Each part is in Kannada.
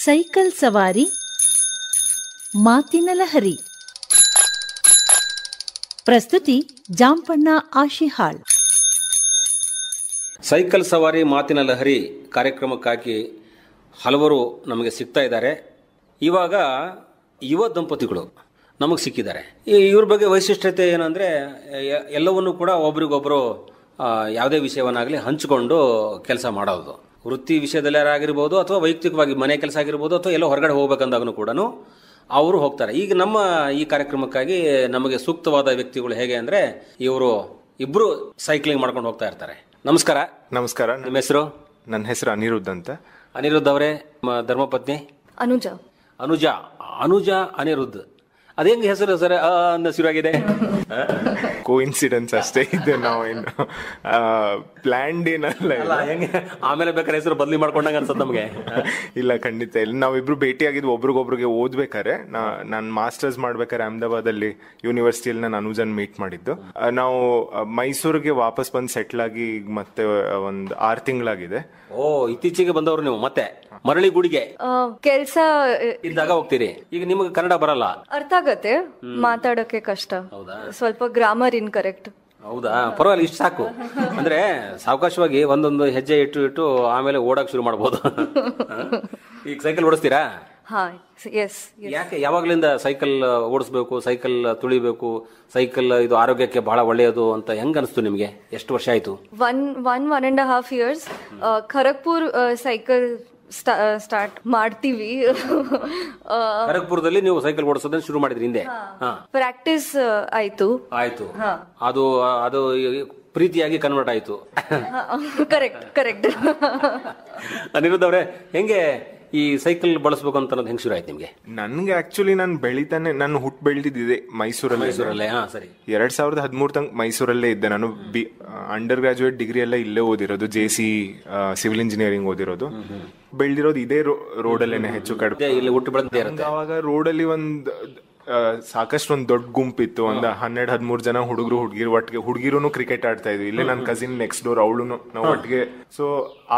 ಸೈಕಲ್ ಸವಾರಿ ಮಾತಿನ ಲಹರಿ. ಪ್ರಸ್ತುತಿ ಜಾಂಪಣ್ಣ ಆಶಿಹಾಳ್. ಸೈಕಲ್ ಸವಾರಿ ಮಾತಿನ ಲಹರಿ ಕಾರ್ಯಕ್ರಮಕ್ಕಾಗಿ ಹಲವರು ನಮಗೆ ಸಿಗ್ತಾ ಇದ್ದಾರೆ. ಇವಾಗ ಯುವ ದಂಪತಿಗಳು ನಮಗೆ ಸಿಕ್ಕಿದ್ದಾರೆ. ಇವ್ರ ಬಗ್ಗೆ ವೈಶಿಷ್ಟ್ಯತೆ ಏನಂದರೆ, ಎಲ್ಲವನ್ನೂ ಕೂಡ ಒಬ್ರಿಗೊಬ್ಬರು ಯಾವುದೇ ವಿಷಯವನ್ನಾಗಲಿ ಹಂಚಿಕೊಂಡು ಕೆಲಸ ಮಾಡೋದು. ವೃತ್ತಿ ವಿಷಯದಲ್ಲಿ ಆಗಿರ್ಬೋದು, ಅಥವಾ ವೈಯಕ್ತಿಕವಾಗಿ ಮನೆ ಕೆಲಸ ಆಗಿರ್ಬೋದು, ಅಥವಾ ಎಲ್ಲೋ ಹೊರಗಡೆ ಹೋಗ್ಬೇಕಂದಾಗೂ ಕೂಡ ಅವರು ಹೋಗ್ತಾರೆ. ಈಗ ನಮ್ಮ ಈ ಕಾರ್ಯಕ್ರಮಕ್ಕಾಗಿ ನಮಗೆ ಸೂಕ್ತವಾದ ವ್ಯಕ್ತಿಗಳು ಹೇಗೆ ಅಂದರೆ, ಇವರು ಇಬ್ಬರು ಸೈಕ್ಲಿಂಗ್ ಮಾಡ್ಕೊಂಡು ಹೋಗ್ತಾ ಇರ್ತಾರೆ. ನಮಸ್ಕಾರ. ನಮಸ್ಕಾರ. ನಿಮ್ಮ ಹೆಸರು? ನನ್ನ ಹೆಸರು ಅನಿರುದ್ಧ್ ಅಂತ. ಅನಿರುದ್ಧ್ ಅವರೇ, ಧರ್ಮಪತ್ನಿ ಅನುಜಾ ಅನಿರುದ್ಧ್. ಅದೇಂಗ್ ಹೆಸರು ಸರ್ ಅನ್ನೋ ಶುರುವಾಗಿದೆ? ಕೋಇನ್ಸಿಡೆನ್ಸ್ ಅಷ್ಟೇ ಇದೆ, ನಾವೇನು ಪ್ಲಾನ್ಡ್ ಏನಲ್ಲ. ಹೆಂಗೆ ಆಮೇಲೆ ಬೇಕಾದ್ರೆ ಹೆಸರು ಬದಲಿ ಮಾಡ್ಕೊಂಡಂಗ ಅನ್ಸತ್ ನಮಗೆ? ಇಲ್ಲ, ಖಂಡಿತ ಇಲ್ಲ. ನಾವಿಬ್ರು ಭೇಟಿ ಆಗಿದ್ವಿ ಒಬ್ರಿಗೊಬ್ರಿಗೆ ಓದ್ಬೇಕಾರೆ. ನಾನು ಮಾಸ್ಟರ್ಸ್ ಮಾಡ್ಬೇಕಾರೆ ಅಹಮದಾಬಾದಲ್ಲಿ ಯೂನಿವರ್ಸಿಟಿಯಲ್ಲಿ ನಾನು ಅನುಜನ್ ಮೀಟ್ ಮಾಡಿದ್ದು. ನಾವು ಮೈಸೂರಿಗೆ ವಾಪಸ್ ಬಂದು ಸೆಟ್ಲ್ ಆಗಿ ಮತ್ತೆ ಒಂದು 6 ತಿಂಗಳಾಗಿದೆ. ಓ, ಇತ್ತೀಚೆಗೆ ಬಂದವರು ನೀವು? ಮತ್ತೆ ಮರಳಿ ಗುಡಿಗೆ ಕೆಲ್ಸ ಇದ್ದಾಗ ಹೋಗ್ತೀರಿ. ಈಗ ನಿಮಗೆ ಕನ್ನಡ ಬರಲ್ಲ? ಅರ್ಥ ಆಗತ್ತೆ, ಮಾತಾಡಕ್ಕೆ ಕಷ್ಟ. ಸ್ವಲ್ಪ ಗ್ರಾಮರ್ ಇನ್ಕರೆಕ್ಟ್. ಹೌದಾ? ಪರವಾಗಿಲ್ಲ, ಇಷ್ಟು ಸಾಕು. ಅಂದ್ರೆ ಸಾವಕಾಶವಾಗಿ ಒಂದೊಂದು ಹೆಜ್ಜೆ ಇಟ್ಟು ಆಮೇಲೆ ಓಡಕ್ ಶುರು ಮಾಡಬಹುದು. ಈಗ ಸೈಕಲ್ ಓಡಿಸ್ತೀರಾ? ಯಾಕೆ ಯಾವಾಗ್ಲಿಂದ ಸೈಕಲ್ ಓಡಿಸ್ಬೇಕು, ಸೈಕಲ್ ತುಳಿಬೇಕು, ಸೈಕಲ್ ಇದು ಆರೋಗ್ಯಕ್ಕೆ ಬಹಳ ಒಳ್ಳೆಯದು ಅಂತ ಹೆಂಗ್ ಅನಿಸ್ತು ನಿಮ್ಗೆ? ಎಷ್ಟು ವರ್ಷ ಆಯ್ತು? 1.5 years. ಖರಗ್ಪುರ್ ಸೈಕಲ್ ಸ್ಟಾರ್ಟ್ ಮಾಡ್ತೀವಿ. ಖರಗ್ಪುರದಲ್ಲಿ ನೀವು ಸೈಕಲ್ ಓಡಿಸೋದನ್ನ ಶುರು ಮಾಡಿದ್ರಿ ಹಿಂದೆ? ಪ್ರಾಕ್ಟೀಸ್ ಆಯ್ತು. ಅದು ಪ್ರೀತಿಯಾಗಿ ಕನ್ವರ್ಟ್ ಆಯ್ತು. ಕರೆಕ್ಟ್. ಅನಿರುದ್ಧ್ ಅವರೇ, ಹೆಂಗೆ ಈ ಸೈಕಲ್ ಬಳಸಬೇಕು ಅಂತ ಅನ್ನೋದು ಹೆಂಗ್ ಶುರು ಆಯ್ತು ನಿಮ್ಗೆ? ನನ್ಗೆ ಆಕ್ಚುಲಿ ನಾನು ಹುಟ್ಟು ಬೆಳೆದಿದ್ದೆ ಮೈಸೂರಲ್ಲೇ. ಸರಿ. 2013 ತನಕ ಮೈಸೂರಲ್ಲೇ ಇದ್ದೆ. ನಾನು ಅಂಡರ್ ಗ್ರಾಜುಯೇಟ್ ಡಿಗ್ರಿ ಎಲ್ಲ ಇಲ್ಲೇ ಓದಿರೋದು, JC ಸಿವಿಲ್ ಇಂಜಿನಿಯರಿಂಗ್ ಓದಿರೋದು. ಬೆಳೆದಿರೋದು ಇದೇ ರೋಡಲ್ಲೇನೆ ಹೆಚ್ಚು ಕಡಿಮೆ. ಇಲ್ಲಿ ಹುಟ್ಟು ಬೆಳೆದ ಅವಾಗ ರೋಡಲ್ಲಿ ಸಾಕಷ್ಟು ಒಂದು ದೊಡ್ಡ ಗುಂಪಿತ್ತು. ಒಂದು 12-13 ಜನ ಹುಡುಗಿರು ಒಟ್ಟಿಗೆ. ಹುಡುಗಿರು ಕ್ರಿಕೆಟ್ ಆಡ್ತಾ ಇದ್ವಿ. ಇಲ್ಲೇ ನನ್ನ ಕಸಿನ್ ನೆಕ್ಸ್ಟ್ ಡೋರ್, ಅವಳು ನಾವು ಒಟ್ಟಿಗೆ. ಸೊ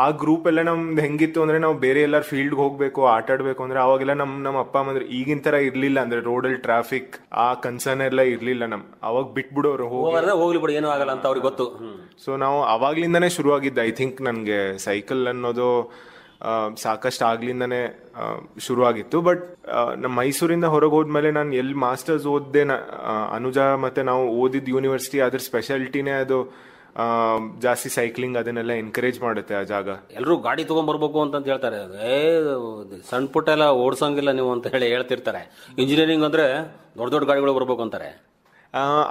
ಆ ಗ್ರೂಪ್ ಎಲ್ಲ ನಮ್ದು ಹೆಂಗಿತ್ತು ಅಂದ್ರೆ, ನಾವು ಬೇರೆ ಎಲ್ಲಾರು ಫೀಲ್ಡ್ ಹೋಗ್ಬೇಕು, ಆಟ ಆಡ್ಬೇಕು ಅಂದ್ರೆ ಅವಾಗೆಲ್ಲ ನಮ್ಮ ಅಪ್ಪ ಅಮ್ಮ ಅಂದ್ರೆ ಈಗಿನ ತರ ಇರ್ಲಿಲ್ಲ. ಅಂದ್ರೆ ರೋಡಲ್ಲಿ ಟ್ರಾಫಿಕ್ ಆ ಕನ್ಸರ್ನ್ ಎಲ್ಲ ಇರ್ಲಿಲ್ಲ. ಅವಾಗ ಬಿಟ್ಬಿಡೋರು, ಹೋಗ್ಲಿ ಬಿಡು, ಏನೂ ಆಗಲ್ಲ ಅಂತ ಅವ್ರಿಗೆ ಗೊತ್ತು. ಸೊ ನಾವು ಅವಾಗ್ಲಿಂದಾನೇ ಶುರುವಾಗಿದ್ದ. ಐ ಥಿಂಕ್ ನನ್ಗೆ ಸೈಕಲ್ ಅನ್ನೋದು ಸಾಕಷ್ಟು ಆಗ್ಲಿಂದಾನೇ ಶುರುವಾಗಿತ್ತು. ಬಟ್ ನಮ್ಮ ಮೈಸೂರಿಂದ ಹೊರಗೆ ಹೋದ್ಮೇಲೆ ನಾನು ಎಲ್ಲಿ ಮಾಸ್ಟರ್ಸ್ ಓದ್ದೆ, ಅನುಜಾ ಮತ್ತೆ ನಾವು ಓದಿದ್ ಯೂನಿವರ್ಸಿಟಿ, ಅದ್ರ ಸ್ಪೆಷಾಲಿಟಿನೇ ಅದು ಜಾಸ್ತಿ ಸೈಕ್ಲಿಂಗ್ ಅದನ್ನೆಲ್ಲ ಎನ್ಕರೇಜ್ ಮಾಡುತ್ತೆ ಆ ಜಾಗ. ಎಲ್ಲರೂ ಗಾಡಿ ತಗೊಂಡ್ಬರ್ಬೇಕು ಅಂತ ಹೇಳ್ತಾರೆ. ಸಣ್ಣ ಪುಟ್ಟ ಎಲ್ಲ ಓಡ್ಸಂಗಿಲ್ಲ ನೀವು ಅಂತ ಹೇಳ್ತಿರ್ತಾರೆ. ಇಂಜಿನಿಯರಿಂಗ್ ಅಂದ್ರೆ ದೊಡ್ಡ ದೊಡ್ಡ ಗಾಡಿಗಳು ಬರ್ಬೇಕು ಅಂತಾರೆ.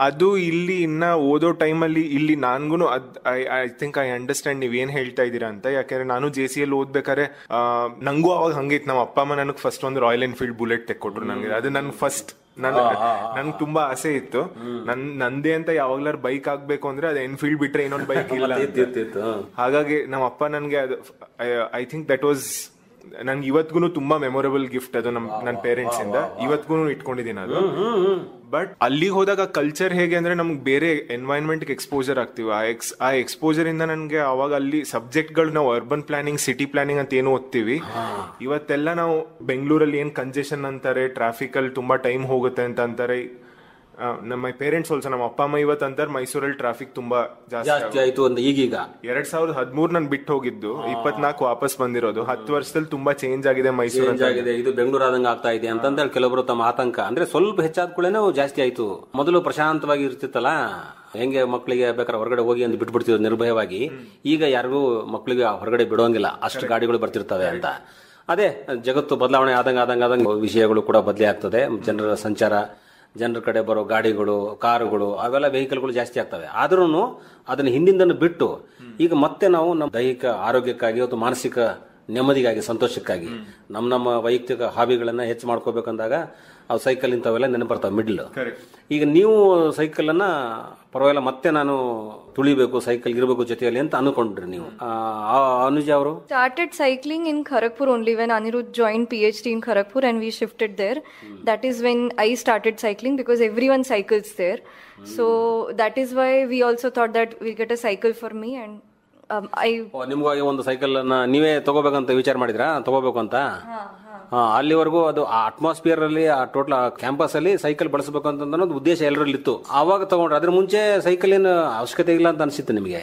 ಅದು ಇಲ್ಲಿ ಇನ್ನ ಓದೋ ಟೈಮಲ್ಲಿ ಇಲ್ಲಿ ನನ್ಗೂ ಐ ಥಿಂಕ್ ಐ ಅಂಡರ್ಸ್ಟ್ಯಾಂಡ್ ನೀವ್ ಏನ್ ಹೇಳ್ತಾ ಇದ್ದೀರಾ ಅಂತ. ಯಾಕಂದ್ರೆ ನಾನು JCಯಲ್ಲಿ ಓದ್ಬೇಕಾರೆ ನಂಗೂ ಅವಾಗ ಹಂಗಿತ್ತು. ನಮ್ಮ ಅಪ್ಪ ಅಮ್ಮ ನನಗೆ ಫಸ್ಟ್ ಒಂದು ರಾಯಲ್ ಎನ್ಫೀಲ್ಡ್ ಬುಲೆಟ್ ತೆಕ್ಕೊಟ್ರು ನನಗೆ. ಅದು ನನ್ ಫಸ್ಟ್. ನನ್ಗೆ ತುಂಬಾ ಆಸೆ ಇತ್ತು, ನಂದೇ ಅಂತ ಯಾವಾಗ್ಲಾರು ಬೈಕ್ ಆಗ್ಬೇಕು ಅಂದ್ರೆ ಅದು ಎನ್ಫೀಲ್ಡ್ ಬಿಟ್ರೆ ಇನ್ನೊಂದು ಬೈಕ್ ಇಲ್ಲ. ಹಾಗಾಗಿ ನಮ್ಮ ಅಪ್ಪ ನನ್ಗೆ ಅದು ಐ ಥಿಂಕ್ ದಟ್ ವಾಸ್ ನನ್ಗೆ ಇವತ್ಗೂ ತುಂಬಾ ಮೆಮೊರೇಬಲ್ ಗಿಫ್ಟ್. ಅದು ನನ್ನ ಪೇರೆಂಟ್ಸ್ ಇಂದ ಇವತ್ಗೂ ಇಟ್ಕೊಂಡಿದ್ದೀನಿ ಅದು. ಬಟ್ ಅಲ್ಲಿಗೆ ಹೋದಾಗ ಕಲ್ಚರ್ ಹೇಗೆ ಅಂದ್ರೆ, ನಮ್ಗೆ ಬೇರೆ ಎನ್ವೈರನ್ಮೆಂಟ್ ಎಕ್ಸ್ಪೋಜರ್ ಆಗ್ತೀವಿ. ಆ ಎಕ್ಸ್ಪೋಜರ್ ಇಂದ ನನ್ಗೆ ಅವಾಗ ಅಲ್ಲಿ ಸಬ್ಜೆಕ್ಟ್ ಗಳು, ನಾವು ಅರ್ಬನ್ ಪ್ಲಾನಿಂಗ್, ಸಿಟಿ ಪ್ಲಾನಿಂಗ್ ಅಂತ ಏನು ಓದ್ತೀವಿ, ಇವತ್ತೆಲ್ಲ ನಾವು ಬೆಂಗಳೂರಲ್ಲಿ ಏನ್ ಕಂಜೆಷನ್ ಅಂತಾರೆ, ಟ್ರಾಫಿಕ್ ಅಲ್ಲಿ ತುಂಬಾ ಟೈಮ್ ಹೋಗುತ್ತೆ ಅಂತ ಅಂತಾರೆ. ನಮ್ಮ ಪೇರೆಂಟ್ಸ್ ಆಲ್ಸೋ, ನಮ್ಮ ಅಪ್ಪ ಅಮ್ಮ ಇವತ್ತು ಅಂತಾರೆ ಮೈಸೂರಲ್ಲಿ ಟ್ರಾಫಿಕ್ ತುಂಬಾ ಜಾಸ್ತಿ ಆಯ್ತು ಅಂತ. ಈಗೀಗ 2013 ನಾನು ಬಿಟ್ಟು ಹೋಗಿದ್ದು, 24 ವಾಪಸ್ ಬಂದಿರೋದು. 10 ವರ್ಷದಲ್ಲಿ ತುಂಬಾ ಚೇಂಜ್ ಆಗಿದೆ ಮೈಸೂರು. ಇದು ಬೆಂಗಳೂರು ಆದಂಗ ಆಗ್ತಾ ಇದೆ ಅಂತ ಕೆಲವೊಬ್ರು ತಮ್ಮ ಆತಂಕ. ಅಂದ್ರೆ ಸ್ವಲ್ಪ ಹೆಚ್ಚಾದ ಕೂಡಲೇ ಜಾಸ್ತಿ ಆಯ್ತು. ಮೊದಲು ಪ್ರಶಾಂತವಾಗಿ ಇರ್ತಿತ್ತಲ್ಲ, ಹೆಂಗೆ ಮಕ್ಕಳಿಗೆ ಬೇಕಾದ್ರೆ ಹೊರಗಡೆ ಹೋಗಿ ಅಂತ ಬಿಟ್ಬಿಡ್ತಿದ್ರು ನಿರ್ಭಯವಾಗಿ. ಈಗ ಯಾರಿಗೂ ಮಕ್ಕಳಿಗೆ ಹೊರಗಡೆ ಬಿಡೋಂಗಿಲ್ಲ, ಅಷ್ಟು ಗಾಡಿಗಳು ಬರ್ತಿರ್ತವೆ ಅಂತ. ಅದೇ ಜಗತ್ತು ಬದಲಾವಣೆ ಆದಂಗ ವಿಷಯಗಳು ಕೂಡ ಬದಲೇ ಆಗ್ತದೆ. ಜನರ ಸಂಚಾರ, ಜನರ ಕಡೆ ಬರೋ ಗಾಡಿಗಳು, ಕಾರುಗಳು, ಅವೆಲ್ಲ ವೆಹಿಕಲ್ಗಳು ಜಾಸ್ತಿ ಆಗ್ತವೆ. ಆದ್ರೂ ಅದನ್ನ ಹಿಂದಿಂದನ್ನು ಬಿಟ್ಟು ಈಗ ಮತ್ತೆ ನಾವು ನಮ್ಮ ದೈಹಿಕ ಆರೋಗ್ಯಕ್ಕಾಗಿ ಅಥವಾ ಮಾನಸಿಕ ನೆಮ್ಮದಿಗಾಗಿ, ಸಂತೋಷಕ್ಕಾಗಿ ನಮ್ಮ ವೈಯಕ್ತಿಕ ಹಾಬಿಗಳನ್ನ ಹೆಚ್ಚು ಮಾಡ್ಕೋಬೇಕಂದಾಗ ಅವು ಸೈಕಲ್ ಇಂಥವೆಲ್ಲ ನೆನಪರ್ತಾವೆ ಮಿಡ್ಲ್. ಈಗ ನೀವು ಸೈಕಲ್ ಅನ್ನ ಪರವಾಗಿಲ್ಲ, ಮತ್ತೆ ನಾನು ತುಳಿಬೇಕು, ಸೈಕಲ್ ಇರಬೇಕು ಜೊತೆಯಲ್ಲಿ ಅಂತ ಅನ್ಕೊಂಡ್ರಿ ನೀವು. ಅನುಜಾ ಅವರು started cycling in Kharagpur only when Anirudh joined PhD in Kharagpur and we shifted there. That is when I started cycling because everyone cycles there. So that is why we also thought that we'll get a cycle for me and ನಿಮ್ಗಾಗಿ ಒಂದು ಸೈಕಲ್ ಅನ್ನ ನೀವೇ ತಗೋಬೇಕಂತ ವಿಚಾರ ಮಾಡಿದ್ರಾ? ತಗೋಬೇಕು ಅಂತ ಅಲ್ಲಿವರೆಗೂ ಅದು ಆ ಅಟ್ಮಾಸ್ಫಿಯರ್ ಅಲ್ಲಿ ಆ ಟೋಟಲ್ ಕ್ಯಾಂಪಸ್ ಅಲ್ಲಿ ಸೈಕಲ್ ಬಳಸಬೇಕು ಅಂತ ಅನ್ನೋದು ಉದ್ದೇಶ ಎಲ್ಲರಲ್ಲಿ ಇತ್ತು. ಆವಾಗ ತಗೊಂಡ್ರೆ ಅದ್ರ ಮುಂಚೆ ಸೈಕಲ್ ಏನು ಅವಶ್ಯಕತೆ ಇಲ್ಲ ಅಂತ ಅನ್ಸುತ್ತೆ ನಿಮಗೆ?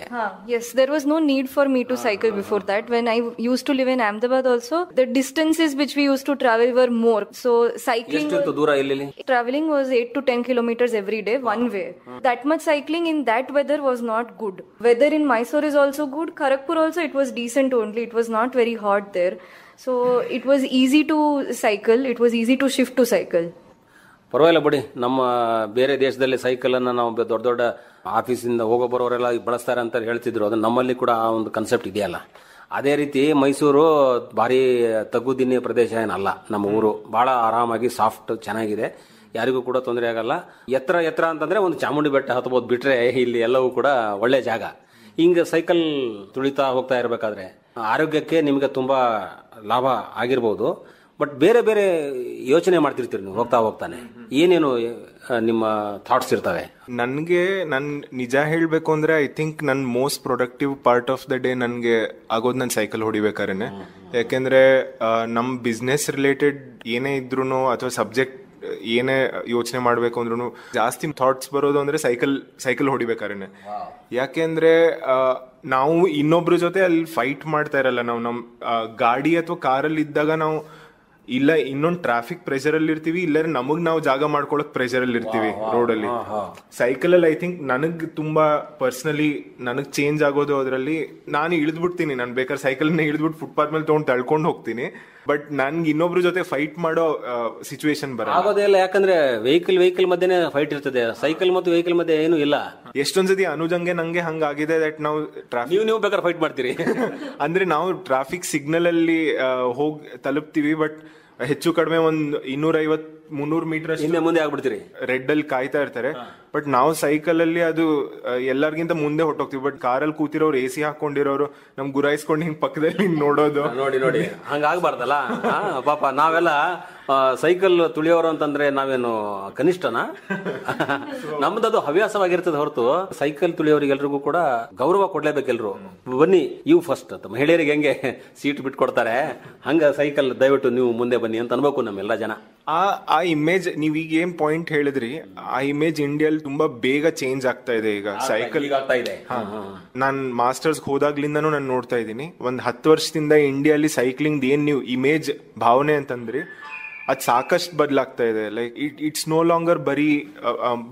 Yes, there was no need for me to cycle before that. When I used to live in Ahmedabad also, the distances which we used to travel were more. So cycling, ಎಷ್ಟಿತ್ತು ದೂರ ಇಲ್ಲಿ? traveling was 8 to 10 kilometers every day one way. That much cycling in that weather was not good. Weather in Mysore is also good. Kharagpur also it was decent only. It was not very hot there. So it was easy to cycle. It was easy to shift to cycle. ಪರವಾಗಿಲ್ಲ ಬಿಡಿ. ನಮ್ಮ ಬೇರೆ ದೇಶದಲ್ಲಿ ಸೈಕಲ್ ಅನ್ನ ನಾವು ದೊಡ್ಡ ದೊಡ್ಡ ಆಫೀಸಿಂದ ಹೋಗೋ ಬರೋರೆಲ್ಲ ಬಳಸ್ತಾರೆ ಅಂತ ಹೇಳ್ತಿದ್ರು. ಅದು ನಮ್ಮಲ್ಲಿ ಕೂಡ ಆ ಒಂದು ಕನ್ಸೆಪ್ಟ್ ಇದೆಯಲ್ಲ. ಅದೇ ರೀತಿ ಮೈಸೂರು ಭಾರಿ ತಗ್ಗುದಿನ್ನಿ ಪ್ರದೇಶ ಏನಲ್ಲ. ನಮ್ಮ ಊರು ಬಹಳ ಆರಾಮಾಗಿ ಸಾಫ್ಟ್ ಚೆನ್ನಾಗಿದೆ, ಯಾರಿಗೂ ಕೂಡ ತೊಂದರೆ ಆಗಲ್ಲ. ಎತ್ತರ ಅಂತಂದ್ರೆ ಒಂದು ಚಾಮುಂಡಿ ಬೆಟ್ಟ ಹತ್ತಬಹುದು ಬಿಟ್ರೆ ಇಲ್ಲಿ ಎಲ್ಲವೂ ಕೂಡ ಒಳ್ಳೆ ಜಾಗ. ಹಿಂಗೆ ಸೈಕಲ್ ತುಳಿತಾ ಹೋಗ್ತಾ ಇರಬೇಕಾದ್ರೆ ಆರೋಗ್ಯಕ್ಕೆ ನಿಮಗೆ ತುಂಬಾ ಲಾಭ ಆಗಿರ್ಬೋದು. ಬಟ್ ಬೇರೆ ಬೇರೆ ಯೋಚನೆ ಮಾಡ್ತಿರ್ತೀರಿ ನೀವು ಹೋಗ್ತಾನೆ. ಏನೇನು ನಿಮ್ಮ ಥಾಟ್ಸ್ ಇರ್ತವೆ? ನನ್ಗೆ ನಿಜ ಹೇಳ್ಬೇಕು ಅಂದ್ರೆ ಐ ಥಿಂಕ್ ನನ್ most productive part of the day ನನ್ಗೆ ಆಗೋದು ನನ್ ಸೈಕಲ್ ಹೊಡಿಬೇಕಾರೇನೆ. ಯಾಕೆಂದ್ರೆ ನಮ್ ಬಿಸ್ನೆಸ್ ರಿಲೇಟೆಡ್ ಏನೇ ಇದ್ರು ಅಥವಾ ಸಬ್ಜೆಕ್ಟ್ ಏನೇ ಯೋಚನೆ ಮಾಡ್ಬೇಕು ಅಂದ್ರೂ ಜಾಸ್ತಿ ಥಾಟ್ಸ್ ಬರೋದು ಅಂದ್ರೆ ಸೈಕಲ್ ಹೊಡಿಬೇಕಾರೇನೆ. ಯಾಕೆಂದ್ರೆ ನಾವು ಇನ್ನೊಬ್ರ ಜೊತೆ ಅಲ್ಲಿ ಫೈಟ್ ಮಾಡ್ತಾ ಇರಲ್ಲ. ನಾವು ನಮ್ ಗಾಡಿ ಅಥವಾ ಕಾರಲ್ಲಿ ಇದ್ದಾಗ ನಾವು ಇಲ್ಲ ಇನ್ನೊಂದು ಟ್ರಾಫಿಕ್ ಪ್ರೆಷರ್ ಅಲ್ಲಿ ಇರ್ತೀವಿ, ಇಲ್ಲ ನಮಗ್ ನಾವು ಜಾಗ ಮಾಡ್ಕೊಳಕ್ ಪ್ರೆಷರ್ ಅಲ್ಲಿ ಇರ್ತೀವಿ ರೋಡ್ ಅಲ್ಲಿ. ಸೈಕಲ್ ಅಲ್ಲಿ ಐ ಥಿಂಕ್ ನನಗ್ ತುಂಬಾ ಪರ್ಸನಲಿ ನನಗ್ ಚೇಂಜ್ ಆಗೋದು ಅದರಲ್ಲಿ. ನಾನು ಇಳಿದ್ಬಿಡ್ತೀನಿ, ನಾನು ಬೇಕಾದ್ರೆ ಸೈಕಲ್ ಇಳಿದ್ಬಿಟ್ಟು ಫುಟ್ಪಾತ್ ಮೇಲೆ ತಗೊಂಡು ತಳ್ಕೊಂಡು ಹೋಗ್ತೀನಿ. ಬಟ್ ನನ್ಗೆ ಇನ್ನೊಬ್ರ ಜೊತೆ ಫೈಟ್ ಮಾಡೋ ಸಿಚುವೇಶನ್ ಬರೋದಿಲ್ಲ. ಯಾಕಂದ್ರೆ ವೆಹಿಕಲ್ ಮಧ್ಯೆ ಫೈಟ್ ಇರ್ತದೆ, ಸೈಕಲ್ ಮತ್ತು ವೆಹಿಕಲ್ ಮಧ್ಯೆ ಏನು ಇಲ್ಲ. ಎಷ್ಟೊಂದ್ಸತಿ ಅನುಜಂಗೆ ನಂಗೆ ಹಂಗಾಗಿದೆ ದಟ್ ನಾವು ನೀವು ಬೇಕಾದ್ರೆ ಫೈಟ್ ಮಾಡ್ತೀರಿ. ಅಂದ್ರೆ ನಾವು ಟ್ರಾಫಿಕ್ ಸಿಗ್ನಲ್ ಅಲ್ಲಿ ಹೋಗಿ ತಲುಪ್ತೀವಿ, ಬಟ್ ಹೆಚ್ಚು ಕಡಿಮೆ ಒಂದ್ 250-300 ಮೀಟರ್ ಹಿಂದೆ ಮುಂದೆ ಆಗ್ಬಿಡ್ತೀರಿ. ರೆಡ್ ಅಲ್ಲಿ ಕಾಯ್ತಾ ಇರ್ತಾರೆ. ಬಟ್ ನಾವು ಸೈಕಲ್ ಅಲ್ಲಿ ಅದು ಎಲ್ಲರಿಗಿಂತ ಮುಂದೆ ಹೊಟ್ಟೋಗ್ತೀವಿ. ಬಟ್ ಕಾರಲ್ಲಿ ಕೂತಿರೋರು AC ಹಾಕೊಂಡಿರೋರು ನಮ್ ಗುರಾಯಿಸ್ಕೊಂಡು ಹಿಂಗ್ ಪಕ್ಕದಲ್ಲಿ ನೋಡೋದು ನೋಡಿ ಹಂಗಾಗ್ಬಾರ್ದಲ್ಲ. ಪಾಪ ನಾವೆಲ್ಲ ಸೈಕಲ್ ತುಳಿಯೋರು ಅಂತಂದ್ರೆ ನಾವೇನು ಕನಿಷ್ಠನಾ? ನಮ್ದದು ಹವ್ಯಾಸವಾಗಿರ್ತದೆ ಹೊರತು ಸೈಕಲ್ ತುಳಿಯೋರಿಗೆಲ್ರಿಗೂ ಕೂಡ ಗೌರವ ಕೊಡ್ಲೇಬೇಕೆಲ್ರು. ಬನ್ನಿ ಇವು ಫಸ್ಟ್ ಅಂತ ಮಹಿಳೆಯರಿಗೆ ಹೆಂಗೆ ಸೀಟ್ ಬಿಟ್ಕೊಡ್ತಾರೆ ಹಂಗ ಸೈಕಲ್ ದಯವಿಟ್ಟು ನೀವು ಮುಂದೆ ಬನ್ನಿ ಅಂತ ಅನ್ಬೇಕು ನಮ್ಮೆಲ್ಲ ಜನ. ಆ ಇಮೇಜ್ ನೀವ್ ಈಗ ಏನ್ ಪಾಯಿಂಟ್ ಹೇಳಿದ್ರಿ, ಆ ಇಮೇಜ್ ಇಂಡಿಯಲ್ಲಿ ತುಂಬಾ ಬೇಗ ಚೇಂಜ್ ಆಗ್ತಾ ಇದೆ ಈಗ. ಸೈಕಲ್ ನಾನ್ ಮಾಸ್ಟರ್ಸ್ ಹೋದಾಗ್ಲಿಂದಾನು ನಾನು ನೋಡ್ತಾ ಇದ್ದೀನಿ. ಒಂದ್ 10 ವರ್ಷದಿಂದ ಇಂಡಿಯಲ್ಲಿ ಸೈಕ್ಲಿಂಗ್ ಏನ್ ನೀವು ಇಮೇಜ್ ಭಾವನೆ ಅಂತಂದ್ರಿ ಅದ್ ಸಾಕಷ್ಟು ಬದಲಾಗ್ತಾ ಇದೆ. ಲೈಕ್ ಇಟ್ಸ್ ನೋ ಲಾಂಗರ್ ಬರೀ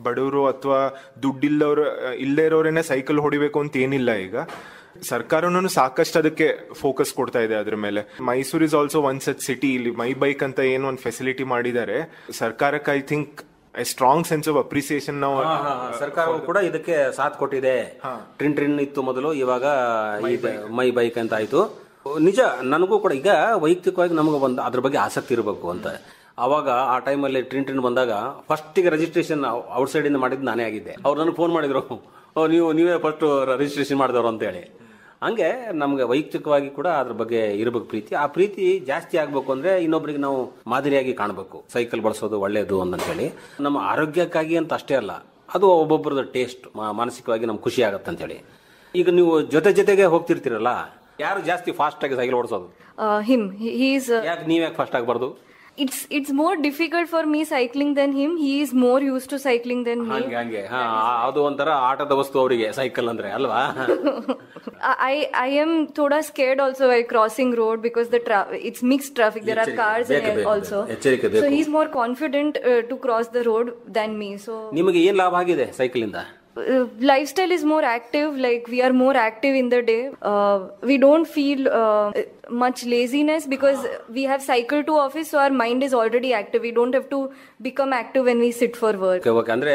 ಬಡವರು ಅಥವಾ ದುಡ್ಡಿಲ್ಲವ್ರು ಇಲ್ಲೇ ಇರೋರೇನೆ ಸೈಕಲ್ ಹೊಡಿಬೇಕು ಅಂತ ಏನಿಲ್ಲ. ಈಗ ಸರ್ಕಾರನೂ ಸಾಕಷ್ಟು ಅದಕ್ಕೆ ಫೋಕಸ್ ಕೊಡ್ತಾ ಇದೆ ಅದ್ರ ಮೇಲೆ. Mysore is also one such city. ಇಲ್ಲಿ ಮೈ ಬೈಕ್ ಅಂತ ಏನು ಒಂದು ಫೆಸಿಲಿಟಿ ಮಾಡಿದ್ದಾರೆ ಸರ್ಕಾರಕ್ಕೆ. I think A strong sense of appreciation ನಾವು ಸರ್ಕಾರವು ಕೂಡ ಇದಕ್ಕೆ ಸಾಥ್ ಕೊಟ್ಟಿದೆ. ಟ್ರಿನ್ ಇತ್ತು ಮೊದಲು, ಇವಾಗ ಮೈ ಬೈಕ್ ಅಂತ ಆಯ್ತು. ನಿಜ, ನನಗೂ ಕೂಡ ಈಗ ವೈಯಕ್ತಿಕವಾಗಿ ನಮಗೆ ಒಂದು ಅದ್ರ ಬಗ್ಗೆ ಆಸಕ್ತಿ ಇರಬೇಕು ಅಂತ. ಅವಾಗ ಆ ಟೈಮಲ್ಲಿ ಟ್ರಿನ್ ಬಂದಾಗ ಫಸ್ಟಿಗೆ ರಿಜಿಸ್ಟ್ರೇಷನ್ ಔಟ್ಸೈಡ್ ಇಂದ ಮಾಡಿದ್ದು ನಾನೇ ಆಗಿದ್ದೆ. ಅವ್ರು ನನಗೆ ಫೋನ್ ಮಾಡಿದ್ರು, ನೀವೇ ಫಸ್ಟ್ ರಿಜಿಸ್ಟ್ರೇಷನ್ ಮಾಡಿದವರು ಅಂತ ಹೇಳಿ. ಹಂಗೆ ನಮ್ಗೆ ವೈಯಕ್ತಿಕವಾಗಿ ಕೂಡ ಅದ್ರ ಬಗ್ಗೆ ಇರಬೇಕು ಪ್ರೀತಿ. ಆ ಪ್ರೀತಿ ಜಾಸ್ತಿ ಆಗ್ಬೇಕು ಅಂದ್ರೆ ಇನ್ನೊಬ್ರಿಗೆ ನಾವು ಮಾದರಿಯಾಗಿ ಕಾಣಬೇಕು. ಸೈಕಲ್ ಬಳಸೋದು ಒಳ್ಳೇದು ಅಂತ ಹೇಳಿ ನಮ್ಮ ಆರೋಗ್ಯಕ್ಕಾಗಿ ಅಂತ ಅಷ್ಟೇ ಅಲ್ಲ, ಅದು ಒಬ್ಬೊಬ್ಬರದ ಟೇಸ್ಟ್, ಮಾನಸಿಕವಾಗಿ ನಮ್ಗೆ ಖುಷಿ ಆಗತ್ತೆ ಅಂತ ಹೇಳಿ. ಈಗ ನೀವು ಜೊತೆಗೆ ಹೋಗ್ತಿರ್ತೀರಲ್ಲ, ಯಾರು ಜಾಸ್ತಿ ಫಾಸ್ಟ್ ಆಗಿ ಸೈಕಲ್ ಓಡಿಸೋದು? Him. He is. ಯಾಕೆ ನೀವ್ಯಾಕೆ ಫಾಸ್ಟ್ ಆಗಬಾರ್ದು? It's more difficult for me cycling than him. He is more used to cycling than me. ಹಂಗೆ ಅದು ಒಂಥರ ಆಟದ ವಸ್ತು ಅವರಿಗೆ ಸೈಕಲ್ ಅಂದ್ರೆ ಅಲ್ವಾ? I am thoda scared also while crossing road because it's mixed traffic. There are cars also. So he's more confident to cross the road than me. So ನಿಮಗೆ ಏನ್ ಲಾಭ ಆಗಿದೆ ಸೈಕಲ್ ಇಂದ? Lifestyle is more active. Like we are more active in the day. We don't feel much laziness because we have cycled to office, so our mind is already active. We don't have to become active when we sit for work. ಅಂದ್ರೆ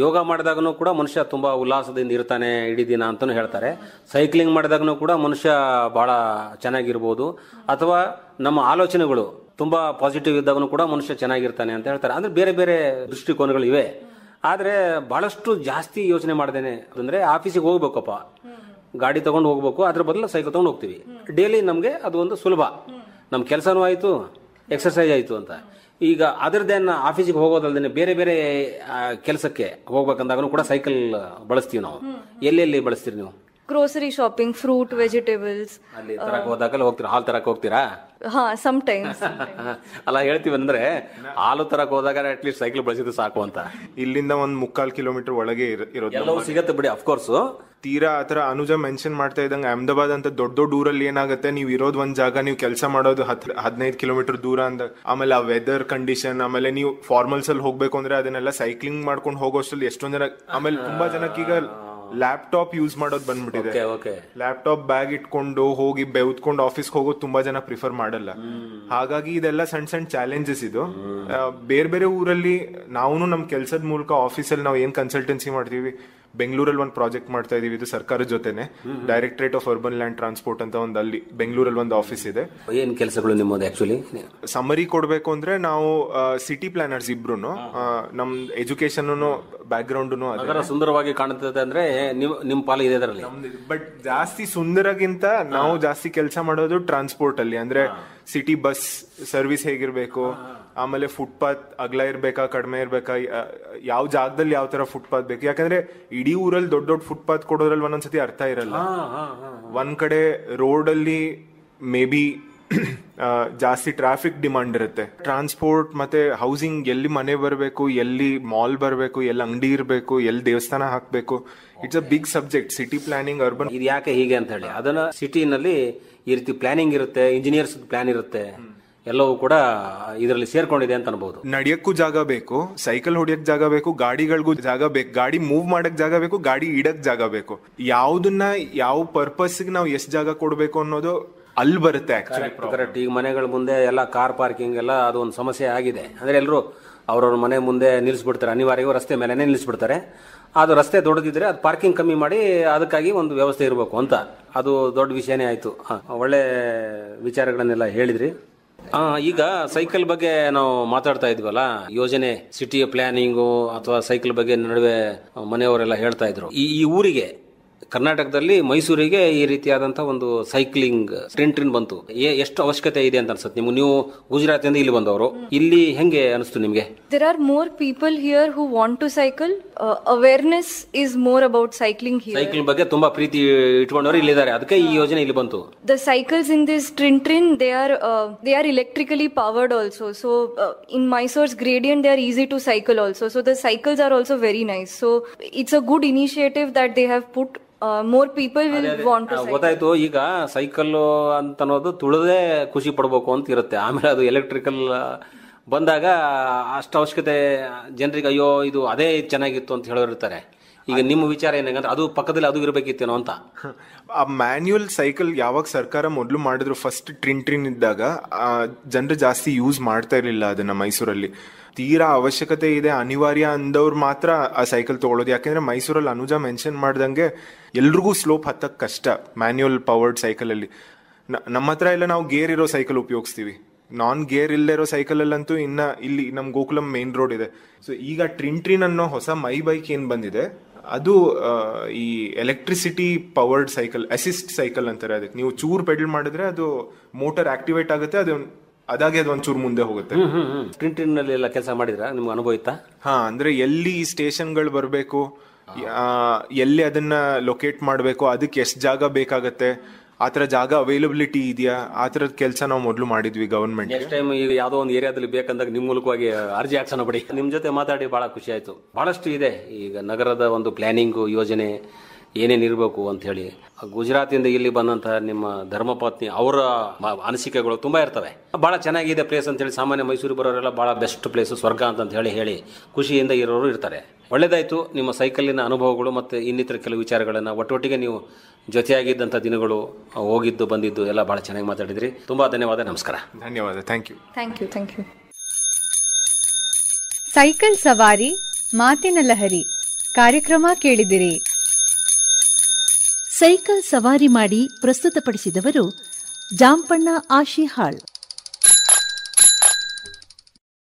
ಯೋಗ ಮಾಡಿದಾಗನೂ ಕೂಡ ಮನುಷ್ಯ ತುಂಬಾ ಉಲ್ಲಾಸದಿಂದ ಇರ್ತಾನೆ ಇಡೀ ದಿನ ಅಂತಾನು ಹೇಳ್ತಾರೆ. ಸೈಕ್ಲಿಂಗ್ ಮಾಡಿದಾಗನೂ ಕೂಡ ಮನುಷ್ಯ ಬಹಳ ಚೆನ್ನಾಗಿರ್ಬೋದು. ಅಥವಾ ನಮ್ಮ ಆಲೋಚನೆಗಳು ತುಂಬಾ ಪಾಸಿಟಿವ್ ಇದ್ದಾಗನೂ ಕೂಡ ಮನುಷ್ಯ ಚೆನ್ನಾಗಿರ್ತಾನೆ ಅಂತ ಹೇಳ್ತಾರೆ. ಅಂದ್ರೆ ಬೇರೆ ಬೇರೆ ದೃಷ್ಟಿಕೋನಗಳು ಇವೆ. ಆದ್ರೆ ಬಹಳಷ್ಟು ಜಾಸ್ತಿ ಯೋಚನೆ ಮಾಡ್ದೇನೆ ಅಂದ್ರೆ ಆಫೀಸಿಗೆ ಹೋಗ್ಬೇಕಪ್ಪ, ಗಾಡಿ ತಗೊಂಡು ಹೋಗ್ಬೇಕು, ಅದ್ರ ಬದಲು ಸೈಕಲ್ ತಗೊಂಡು ಹೋಗ್ತೀವಿ. ಡೈಲಿ ನಮ್ಗೆ ಅದು ಒಂದು ಸುಲಭ, ನಮ್ ಕೆಲಸನೂ ಆಯ್ತು, ಎಕ್ಸರ್ಸೈಸ್ ಆಯ್ತು ಅಂತ. ಈಗ ಅದರದ್ದೇನ ಆಫೀಸಿಗೆ ಹೋಗೋದಲ್ದೇನೆ ಬೇರೆ ಬೇರೆ ಕೆಲಸಕ್ಕೆ ಹೋಗ್ಬೇಕಂದಾಗನು ಕೂಡ ಸೈಕಲ್ ಬಳಸ್ತೀವಿ ನಾವು. ಎಲ್ಲೆಲ್ಲಿ ಬಳಸ್ತೀರಿ ನೀವು? Grocery shopping, fruit, vegetables. ಅಲ್ಲಿ ತರಕ್ ಹೋದಾಗಲ್ಲ ಹೋಗ್ತೀರಾ, ಹಾಲು ತರಕ್ ಹೋಗ್ತೀರಾ? ಹಾ, ಸಮಟೈಮ್ಸ್. ಅಲ್ಲ ಹೇಳ್ತೀವಿ ಅಂದ್ರೆ ಹಾಲು ತರಕ್ ಹೋದಾಗ ಅಟ್ಲೀಸ್ಟ್ ಸೈಕಲ್ ಬಳಸಿದ್ರೆ ಸಾಕು ಅಂತ. ಇಲ್ಲಿಂದ 1.25 ಕಿಲೋಮೀಟರ್ ಒಳಗೆ ಇರೋದು, ಎಲ್ಲವೂ ಸಿಗತ್ತೆ ಬಿಡಿ ಅಫ್ಕೋರ್ಸ್. ತೀರಾ ಆತರ ಅನುಜ ಮೆನ್ಷನ್ ಮಾಡ್ತಾ ಇದ್ದಂಗೆ ಅಹಮದಾಬಾದ್ ಅಂತ ದೊಡ್ಡ ದೊಡ್ಡ ಊರಲ್ಲಿ ಏನಾಗುತ್ತೆ, ನೀವು ಇರೋದ್ ಒಂದ್ ಜಾಗ, ನೀವು ಕೆಲಸ ಮಾಡೋದು 15 ಕಿಲೋಮೀಟರ್ ದೂರ ಅಂದ, ಆಮೇಲೆ ಆ ವೆದರ್ ಕಂಡೀಷನ್, ಆಮೇಲೆ ನೀವು ಫಾರ್ಮಲ್ಸ್ ಅಲ್ಲಿ ಹೋಗ್ಬೇಕು ಅಂದ್ರೆ ಅದನ್ನೆಲ್ಲ ಸೈಕ್ಲಿಂಗ್ ಮಾಡ್ಕೊಂಡು ಹೋಗೋಷ್ಟಲ್ಲಿ ಎಷ್ಟೊಂದ್ ಜನ, ಆಮೇಲೆ ತುಂಬಾ ಜನಕ್ಕೆ ಈಗ ಲ್ಯಾಪ್ಟಾಪ್ ಯೂಸ್ ಮಾಡೋದು ಬಂದ್ಬಿಟ್ಟಿದೆ. ಲ್ಯಾಪ್ಟಾಪ್ ಬ್ಯಾಗ್ ಇಟ್ಕೊಂಡು ಹೋಗಿ ಬೆವ್ತ್ಕೊಂಡು ಆಫೀಸ್ಗೆ ಹೋಗೋದು ತುಂಬಾ ಜನ ಪ್ರಿಫರ್ ಮಾಡಲ್ಲ. ಹಾಗಾಗಿ ಇದೆಲ್ಲ ಸಣ್ಣ ಸಣ್ಣ ಚಾಲೆಂಜಸ್ ಇದು. ಬೇರೆ ಬೇರೆ ಊರಲ್ಲಿ ನಾವು ನಮ್ ಕೆಲ್ಸದ ಮೂಲಕ ಆಫೀಸಲ್ಲಿ ನಾವು ಏನ್ ಕನ್ಸಲ್ಟೆನ್ಸಿ ಮಾಡ್ತೀವಿ, ಬೆಂಗಳೂರಲ್ಲಿ ಒಂದು ಪ್ರಾಜೆಕ್ಟ್ ಮಾಡ್ತಾ ಇದೀವಿ, ಇದು ಸರ್ಕಾರದ ಜೊತೆನೆ, directorate of urban land transport ಅಂತ ಒಂದು ಅಲ್ಲಿ ಬೆಂಗಳೂರಲ್ಲಿ ಒಂದು ಆಫೀಸ್ ಇದೆ. ಏನ್ ಕೆಲಸಗಳು ನಿಮ್ಮದು? ಆಕ್ಚುಲಿ ಸಮರಿ ಕೊಡ್ಬೇಕು ಅಂದ್ರೆ ನಾವು ಸಿಟಿ ಪ್ಲಾನರ್ಸ್ ಇಬ್ರು, ನಮ್ ಎಜುಕೇಶನ್ ಬ್ಯಾಕ್ ಗ್ರೌಂಡ್ ಸುಂದರವಾಗಿ ಕಾಣುತ್ತದೆ ಅಂದ್ರೆ ನಿಮ್ ಪಾಲು ಇದೆ ಅದರಲ್ಲಿ. ಬಟ್ ಜಾಸ್ತಿ ಸುಂದರಗಿಂತ ನಾವು ಜಾಸ್ತಿ ಕೆಲಸ ಮಾಡೋದು ಟ್ರಾನ್ಸ್ಪೋರ್ಟ್ ಅಲ್ಲಿ, ಅಂದ್ರೆ ಸಿಟಿ ಬಸ್ ಸರ್ವಿಸ್ ಹೇಗಿರ್ಬೇಕು, ಆಮೇಲೆ ಫುಟ್ಪಾತ್ ಅಗಲ ಇರ್ಬೇಕಾ ಕಡಿಮೆ ಇರ್ಬೇಕಾ, ಯಾವ ಜಾಗದಲ್ಲಿ ಯಾವ ತರ ಫುಟ್ಪಾತ್ ಬೇಕು. ಯಾಕಂದ್ರೆ ಇಡೀ ಊರಲ್ಲಿ ದೊಡ್ಡ ದೊಡ್ಡ ಫುಟ್ಪಾತ್ ಕೊಡೋದ್ರಲ್ಲಿ ಒಂದೊಂದ್ಸತಿ ಅರ್ಥ ಇರಲ್ಲ. ಒಂದ್ ಕಡೆ ರೋಡ್ ಅಲ್ಲಿ ಮೇ ಬಿ ಜಾಸ್ತಿ ಟ್ರಾಫಿಕ್ ಡಿಮಾಂಡ್ ಇರುತ್ತೆ. ಟ್ರಾನ್ಸ್ಪೋರ್ಟ್ ಮತ್ತೆ ಹೌಸಿಂಗ್, ಎಲ್ಲಿ ಮನೆ ಬರಬೇಕು, ಎಲ್ಲಿ ಮಾಲ್ ಬರಬೇಕು, ಎಲ್ಲಿ ಅಂಗಡಿ ಇರಬೇಕು, ಎಲ್ಲಿ ದೇವಸ್ಥಾನ ಹಾಕ್ಬೇಕು, it's a big subject. City planning, urban, ಇದು ಯಾಕೆ ಹೀಗೆ ಅಂತ ಹೇಳಿ, ಅದನ್ನ ಸಿಟಿನಲ್ಲಿ ಈ ರೀತಿ ಪ್ಲಾನಿಂಗ್ ಇರುತ್ತೆ, ಇಂಜಿನಿಯರ್ಸ್ ಪ್ಲಾನ್ ಇರುತ್ತೆ, ಎಲ್ಲವೂ ಕೂಡ ಇದರಲ್ಲಿ ಸೇರ್ಕೊಂಡಿದೆ ಅಂತ ಅನ್ಬಹುದು. ನಡಿಯಕ್ಕೂ ಜಾಗ ಬೇಕು, ಸೈಕಲ್ ಹೊಡಿಯಕ್ ಜಾಗ ಬೇಕು, ಗಾಡಿಗಳಿಗೂ ಜಾಗ ಬೇಕು, ಗಾಡಿ ಮೂವ್ ಮಾಡಕ್ ಜಾಗ ಬೇಕು, ಗಾಡಿ ಇಡಕ್ ಜಾಗ ಬೇಕು. ಯಾವ್ದನ್ನ ಯಾವ ಪರ್ಪಸ್ಗೆ ನಾವು ಎಷ್ಟು ಜಾಗ ಕೊಡ್ಬೇಕು ಅನ್ನೋದು ಅಲ್ಲಿ ಬರುತ್ತೆ. ಕರೆಕ್ಟ್. ಈಗ ಮನೆಗಳ ಮುಂದೆ ಎಲ್ಲ ಕಾರ್ ಪಾರ್ಕಿಂಗ್ ಎಲ್ಲ ಅದು ಒಂದು ಸಮಸ್ಯೆ ಆಗಿದೆ. ಅಂದ್ರೆ ಎಲ್ಲರೂ ಅವ್ರವ್ರ ಮನೆ ಮುಂದೆ ನಿಲ್ಲಿಸ್ಬಿಡ್ತಾರೆ, ಅನಿವಾರ್ಯವಾಗಿ ರಸ್ತೆ ಮೇಲೆನೆ ನಿಲ್ಲಿಸ್ಬಿಡ್ತಾರೆ. ಅದು ರಸ್ತೆ ದೊಡ್ಡದಿದ್ರೆ ಅದು ಪಾರ್ಕಿಂಗ್ ಕಮ್ಮಿ ಮಾಡಿ ಅದಕ್ಕಾಗಿ ಒಂದು ವ್ಯವಸ್ಥೆ ಇರಬೇಕು ಅಂತ, ಅದು ದೊಡ್ಡ ವಿಷಯನೇ ಆಯ್ತು. ಒಳ್ಳೆ ವಿಚಾರಗಳನ್ನೆಲ್ಲ ಹೇಳಿದ್ರಿ. ಈಗ ಸೈಕಲ್ ಬಗ್ಗೆ ನಾವು ಮಾತಾಡ್ತಾ ಇದ್ವಲ್ಲ, ಯೋಜನೆ, ಸಿಟಿಯ ಪ್ಲಾನಿಂಗು ಅಥವಾ ಸೈಕಲ್ ಬಗ್ಗೆ ನಡುವೆ ಮನೆಯವರೆಲ್ಲ ಹೇಳ್ತಾ ಇದ್ರು. ಈ ಊರಿಗೆ ಕರ್ನಾಟಕದಲ್ಲಿ ಮೈಸೂರಿಗೆ ಈ ರೀತಿಯಾದಂತಹ ಒಂದು ಸೈಕ್ಲಿಂಗ್ ಟ್ರೆಂಡ್ ಬಂತು. ಎಷ್ಟು ಅವಶ್ಯಕತೆ ಇದೆ ಅಂತ ಅನ್ಸುತ್ತೆ ನಿಮ್ಗೆ? ನೀವು ಗುಜರಾತ್ ಇಂದ ಇಲ್ಲಿ ಬಂದವರು, ಇಲ್ಲಿ ಹೆಂಗೆ ಅನಿಸ್ತು ನಿಮ್ಗೆ? There are more people here who want to cycle. Awareness is more about cycling here. Cycle ಬಗ್ಗೆ ತುಂಬಾ ಪ್ರೀತಿ ಇಟ್ಕೊಂಡವರು ಇಲ್ಲಿದ್ದಾರೆ, ಅದಕ್ಕೆ ಈ ಯೋಜನೆ ಇಲ್ಲಿ ಬಂತು. The cycles in this Trin they are electrically powered also. So in Mysore's gradient they are easy to cycle also. So the cycles are also very nice. So it's a good initiative that they have put. More people will want to cycle. ಗೊತ್ತಾಯ್ತು. ಈಗ ಸೈಕಲ್ ಅಂತ ಅನ್ನೋದು ತುಳದೇ ಖುಷಿ ಪಡ್ಬೇಕು ಅಂತ ಇರುತ್ತೆ. ಆಮೇಲೆ ಅದು ಎಲೆಕ್ಟ್ರಿಕಲ್ ಬಂದಾಗ ಅಷ್ಟು ಅವಶ್ಯಕತೆ ಜನರಿಗೆ, ಅಯ್ಯೋ ಇದು ಅದೇ ಚೆನ್ನಾಗಿತ್ತು ಅಂತ ಹೇಳೋರಿರ್ತಾರೆ. ಈಗ ನಿಮ್ಮ ವಿಚಾರ ಏನಂದ್ರೆ ಅದು ಪಕ್ಕದಲ್ಲಿ ಅದು ಇರಬೇಕಿತ್ತೇನೋ ಅಂತ. ಆ ಮ್ಯಾನ್ಯುಯಲ್ ಸೈಕಲ್ ಯಾವಾಗ ಸರ್ಕಾರ ಮೊದಲು ಮಾಡಿದ್ರು, ಫಸ್ಟ್ ಟ್ರಿನ್ ಇದ್ದಾಗ ಜನರು ಜಾಸ್ತಿ ಯೂಸ್ ಮಾಡ್ತಾ ಇರ್ಲಿಲ್ಲ ಅದನ್ನ. ಮೈಸೂರಲ್ಲಿ ತೀರಾ ಅವಶ್ಯಕತೆ ಇದೆ, ಅನಿವಾರ್ಯ ಅಂದವ್ರು ಮಾತ್ರ ಆ ಸೈಕಲ್ ತಗೊಳ್ಳೋದು. ಯಾಕೆಂದ್ರೆ ಮೈಸೂರಲ್ಲಿ ಅನುಜ ಮೆನ್ಷನ್ ಮಾಡ್ದಂಗೆ ಎಲ್ರಿಗೂ ಸ್ಲೋಪ್ ಹತ್ತಕ್ ಕಷ್ಟ ಮ್ಯಾನ್ಯುಯಲ್ ಪವರ್ಡ್ ಸೈಕಲ್ ಅಲ್ಲಿ. ನಮ್ಮ ಹತ್ರ ಎಲ್ಲ ನಾವು ಗೇರ್ ಇರೋ ಸೈಕಲ್ ಉಪಯೋಗಿಸ್ತೀವಿ. ನಾನ್ ಗೇರ್ ಇಲ್ಲದೆ ಇರೋ ಸೈಕಲ್ ಅಲ್ಲಂತೂ ಇನ್ನ ಇಲ್ಲಿ ನಮ್ ಗೋಕುಲಂ ಮೇನ್ ರೋಡ್ ಇದೆ. ಸೊ ಈಗ ಟ್ರಿನ್ ಅನ್ನೋ ಹೊಸ ಮೈ ಬೈಕ್ ಏನ್ ಬಂದಿದೆ, ಅದು ಈ electricity powered cycle, assist cycle ಅಂತಾರೆ. ಅದಕ್ಕೆ ನೀವು ಚೂರ್ ಪೆಡಲ್ ಮಾಡಿದ್ರೆ ಅದು ಮೋಟರ್ ಆಕ್ಟಿವೇಟ್ ಆಗುತ್ತೆ, ಅದಾಗೆ ಅದು ಒಂಚೂರು ಮುಂದೆ ಹೋಗುತ್ತೆ. ಟ್ರಿನ್ ನಲ್ಲಿ ಎಲ್ಲ ಕೆಲಸ ಮಾಡಿದ್ರ, ನಿಮ್ಗೆ ಅನುಭವ ಇತ್ತಾ? ಅಂದ್ರೆ ಎಲ್ಲಿ ಸ್ಟೇಷನ್ಗಳು ಬರಬೇಕು, ಎಲ್ಲಿ ಅದನ್ನ ಲೊಕೇಟ್ ಮಾಡಬೇಕು, ಅದಕ್ಕೆ ಎಷ್ಟು ಜಾಗ ಬೇಕಾಗತ್ತೆ, ಆತರ ಜಾಗ ಅವೈಲಬಿಲಿಟಿ ಇದೆಯಾ, ಆ ತರದ ಕೆಲಸ ನಾವು ಮೊದಲು ಮಾಡಿದ್ವಿ ಗವರ್ಮೆಂಟ್. ನೆಕ್ಸ್ಟ್ ಟೈಮ್ ಈಗ ಯಾವ್ದೋ ಒಂದು ಏರಿಯಾದಲ್ಲಿ ಬೇಕಂದಾಗ ನಿಮ್ ಮೂಲಕವಾಗಿ ಅರ್ಜಿ ಹಾಕ್ಸೋಣ ಬಿಡಿ. ನಿಮ್ ಜೊತೆ ಮಾತಾಡಿ ಬಹಳ ಖುಷಿ ಆಯ್ತು. ಬಹಳಷ್ಟು ಇದೆ ಈಗ ನಗರದ ಒಂದು ಪ್ಲಾನಿಂಗ್ ಯೋಜನೆ ಏನೇನು ಇರಬೇಕು ಅಂತ ಹೇಳಿ. ಗುಜರಾತಿಂದ ಇಲ್ಲಿ ಬಂದಂತಹ ನಿಮ್ಮ ಧರ್ಮಪತ್ನಿ ಅವರ ಅನಿಸಿಕೆಗಳು ತುಂಬಾ ಇರ್ತವೆ. ಬಹಳ ಚೆನ್ನಾಗಿದೆ ಪ್ಲೇಸ್ ಅಂತ ಹೇಳಿ ಸಾಮಾನ್ಯ ಮೈಸೂರು ಬರೋರೆಲ್ಲ ಬಹಳ ಬೆಸ್ಟ್ ಪ್ಲೇಸ್, ಸ್ವರ್ಗ ಅಂತ ಹೇಳಿ ಖುಷಿಯಿಂದ ಇರೋರು ಇರ್ತಾರೆ. ಒಳ್ಳೇದಾಯ್ತು. ನಿಮ್ಮ ಸೈಕಲಿನ ಅನುಭವಗಳು ಮತ್ತೆ ಇನ್ನಿತರ ಕೆಲವು ವಿಚಾರಗಳನ್ನ ಒಟ್ಟೊಟ್ಟಿಗೆ ನೀವು ಜೊತೆಯಾಗಿದ್ದಂಥ ದಿನಗಳು, ಹೋಗಿದ್ದು ಬಂದಿದ್ದು ಎಲ್ಲ ಬಹಳ ಚೆನ್ನಾಗಿ ಮಾತಾಡಿದ್ರಿ. ತುಂಬಾ ಧನ್ಯವಾದ. ನಮಸ್ಕಾರ. ಧನ್ಯವಾದ. Thank you. ಸೈಕಲ್ ಸವಾರಿ ಮಾತಿನ ಲಹರಿ ಕಾರ್ಯಕ್ರಮ ಕೇಳಿದಿರಿ. ಸೈಕಲ್ ಸವಾರಿ ಮಾಡಿ ಪ್ರಸ್ತುತಪಡಿಸಿದವರು ಜಾಂಪಣ್ಣ ಆಶಿಹಾಳ್.